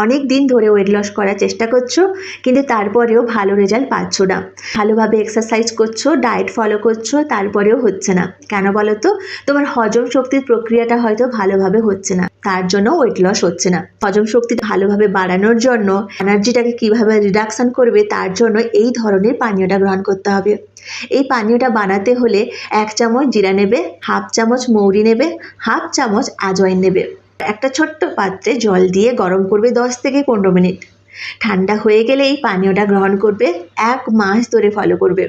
অনেক দিন ধরে ওয়েট লস করার চেষ্টা করছো কিন্তু তারপরেও ভালো রেজাল্ট পাচ্ছ না, ভালোভাবে এক্সারসাইজ করছো, ডায়েট ফলো করছো, তারপরেও হচ্ছে না। কেন বলো তো? তোমার হজম শক্তির প্রক্রিয়াটা হয়তো ভালোভাবে হচ্ছে না, তার জন্য ওয়েট লস হচ্ছে না। হজম শক্তি ভালোভাবে বাড়ানোর জন্য, এনার্জিটাকে কিভাবে রিডাকশন করবে তার জন্য এই ধরনের পানীয়টা গ্রহণ করতে হবে। এই পানীয়টা বানাতে হলে 1 চামচ জিরা নেবে, হাফ চামচ মৌরি নেবে, হাফ চামচ আজওয়াইন নেবে। একটা ছোট্ট পাত্রে জল দিয়ে গরম করবে 10 থেকে 15 মিনিট। ঠান্ডা হয়ে গেলে এই পানীয়টা গ্রহণ করবে, 1 মাস ধরে ফলো করবে।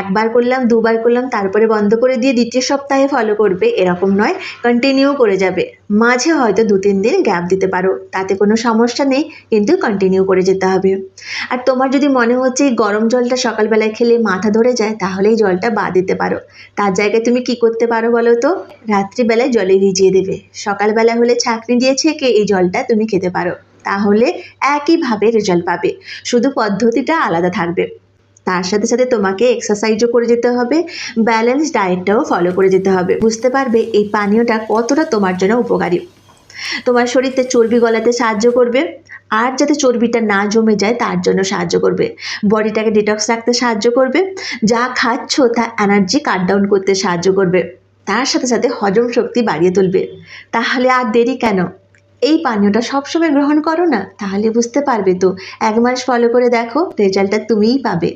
একবার করলাম, দুবার করলাম, তারপরে বন্ধ করে দিয়ে দ্বিতীয় সপ্তাহে ফলো করবে, এরকম নয়, কন্টিনিউ করে যাবে। মাঝে হয়তো 2-3 দিন গ্যাপ দিতে পারো, তাতে কোনো সমস্যা নেই, কিন্তু কন্টিনিউ করে যেতে হবে। আর তোমার যদি মনে হচ্ছে এই গরম জলটা সকালবেলায় খেলে মাথা ধরে যায়, তাহলে এই জলটা বাদ দিতে পারো। তার জায়গায় তুমি কি করতে পারো বলো তো? রাত্রিবেলায় জলে ভিজিয়ে দেবে, সকালবেলা হলে ছাঁকনি দিয়ে ছেঁকে এই জলটা তুমি খেতে পারো, তাহলে একইভাবে রেজাল্ট পাবে, শুধু পদ্ধতিটা আলাদা থাকবে। তার সাথে সাথে তোমাকে এক্সারসাইজও করে যেতে হবে, ব্যালেন্স ডায়েটটাও ফলো করে যেতে হবে। বুঝতে পারবে এই পানীয়টা কতটা তোমার জন্য উপকারী। তোমার শরীরে চর্বি গলাতে সাহায্য করবে, আর যাতে চর্বিটা না জমে যায় তার জন্য সাহায্য করবে। বডিটাকে ডিটক্স রাখতে সাহায্য করবে, যা খাচ্ছ তা এনার্জি কাট ডাউন করতে সাহায্য করবে, তার সাথে সাথে হজম শক্তি বাড়িয়ে তুলবে। তাহলে আর দেরি কেন? এই পানীয়টা সবসময় গ্রহণ করো না, তাহলে বুঝতে পারবে তো। 1 মাস ফলো করে দেখো, রেজাল্টটা তুমিই পাবে।